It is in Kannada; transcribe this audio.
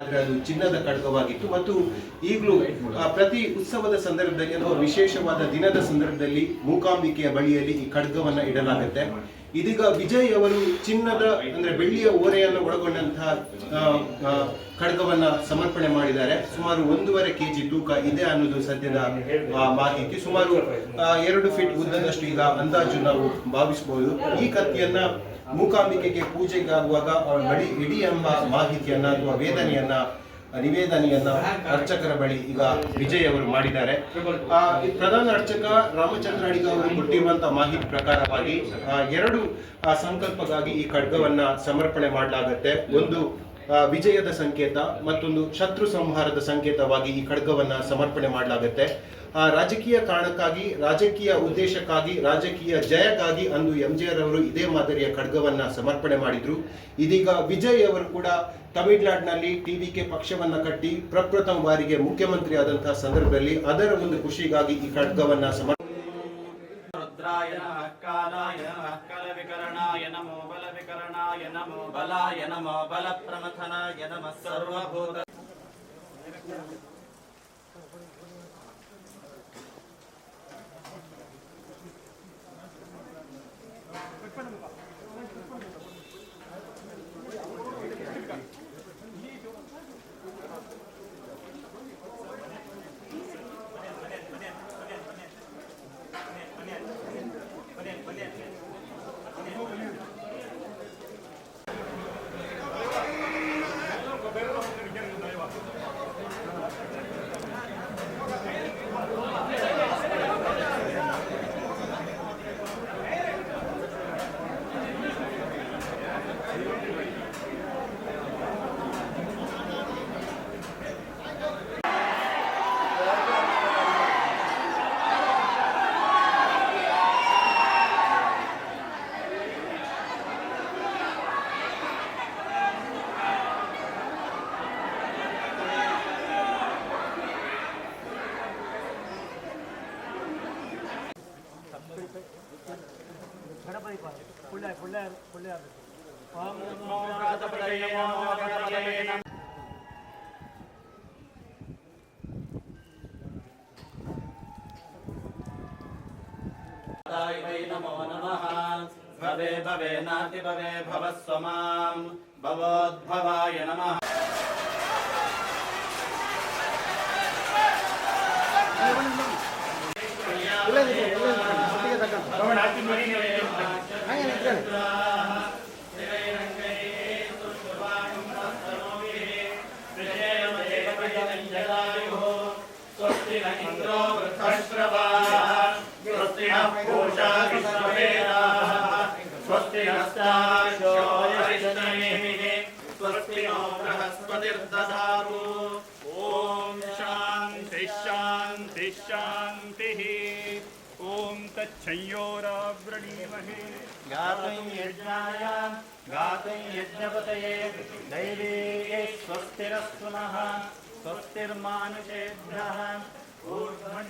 ಆದರೆ ಅದು ಚಿನ್ನದ ಖಡ್ಗವಾಗಿತ್ತು. ಮತ್ತು ಈಗಲೂ ಪ್ರತಿ ಉತ್ಸವದ ಸಂದರ್ಭದಲ್ಲಿ ಅಥವಾ ವಿಶೇಷವಾದ ದಿನದ ಸಂದರ್ಭದಲ್ಲಿ ಮೂಕಾಂಬಿಕೆಯ ಬಳಿಯಲ್ಲಿ ಈ ಖಡ್ಗವನ್ನು ಇಡಲಾಗುತ್ತೆ. ಇದೀಗ ವಿಜಯ್ ಅವರು ಚಿನ್ನದ ಅಂದ್ರೆ ಬೆಳ್ಳಿಯ ಓರೆಯನ್ನು ಒಳಗೊಂಡಂತಹ ಖಡ್ಗವನ್ನ ಸಮರ್ಪಣೆ ಮಾಡಿದ್ದಾರೆ. ಸುಮಾರು 1.5 kg ತೂಕ ಇದೆ ಅನ್ನೋದು ಸದ್ಯದ ಮಾಹಿತಿ. ಸುಮಾರು 2 ಫೀಟ್ ಉದ್ದದಷ್ಟು ಈಗ ಅಂದಾಜು ನಾವು ಭಾವಿಸಬಹುದು. ಈ ಕತ್ತಿಯನ್ನ ಮೂಕಾಂಬಿಕೆಗೆ ಪೂಜೆಗಾಗುವಾಗ ಅವಳ ಬಳಿ ಇಡಿ ಎಂಬ ಮಾಹಿತಿಯನ್ನ ಅಥವಾ ನಿವೇದನೆಯನ್ನ ಅರ್ಚಕರ ಬಳಿ ಈಗ ವಿಜಯ್ ಅವರು ಮಾಡಿದ್ದಾರೆ. ಪ್ರಧಾನ ಅರ್ಚಕ ರಾಮಚಂದ್ರ ಅಡಿಗ ಅವರು ಕೊಟ್ಟಿರುವಂತಹ ಮಾಹಿತಿ ಪ್ರಕಾರವಾಗಿ 2 ಸಂಕಲ್ಪಗಾಗಿ ಈ ಖಡ್ಗವನ್ನ ಸಮರ್ಪಣೆ ಮಾಡಲಾಗುತ್ತೆ. ಒಂದು ವಿಜಯದ ಸಂಕೇತ, ಮತ್ತೊಂದು ಶತ್ರು ಸಂಹಾರದ ಸಂಕೇತವಾಗಿ ಈ ಖಡ್ಗವನ್ನ ಸಮರ್ಪಣೆ ಮಾಡಲಾಗುತ್ತೆ. ರಾಜಕೀಯ ಕಾರಣಕ್ಕಾಗಿ, ರಾಜಕೀಯ ಉದ್ದೇಶಕ್ಕಾಗಿ, ರಾಜಕೀಯ ಜಯಕ್ಕಾಗಿ ಅಂದು ಎಂಜಿಆರ್ ಅವರು ಇದೇ ಮಾದರಿಯ ಖಡ್ಗವನ್ನ ಸಮರ್ಪಣೆ ಮಾಡಿದ್ರು. ಇದೀಗ ವಿಜಯ್ ಅವರು ಕೂಡ ತಮಿಳುನಾಡಿನಲ್ಲಿ ಟಿವಿಕೆ ಪಕ್ಷವನ್ನ ಕಟ್ಟಿ ಪ್ರಪ್ರಥಮ ಬಾರಿಗೆ ಮುಖ್ಯಮಂತ್ರಿ ಆದಂತಹ ಸಂದರ್ಭದಲ್ಲಿ ಅದರ ಒಂದು ಖುಷಿಗಾಗಿ ಈ ಖಡ್ಗವನ್ನ ರುದ್ರಾಯ ನಮಃ ಕಾಲಾಯ ನಮಃ ಕಲವಿಕರಣಾಯ ನಮೋ ಬಲವಿಕರಣಾಯ ನಮೋ ಬಲಾಯ ನಮೋ ಬಲ ಪ್ರಮಥನಾಯ ನಮಃ ಸರ್ವಭೂತ नमो नमः भवे भवे नाति भवे भवस्व मां भवोद्भवाय नमः स्वस्ति नस्ताशो स्वस्ति नो बृहस्पतिर्दधातु ओम शांति शांति शांतिः ओम तच्छयोरावृणीमहे गातुं यज्ञाय गातुं यज्ञपतये दैवी स्वस्तिरस्तु नः स्वस्तिर्मानुषेभ्यः ऊर्ध्वं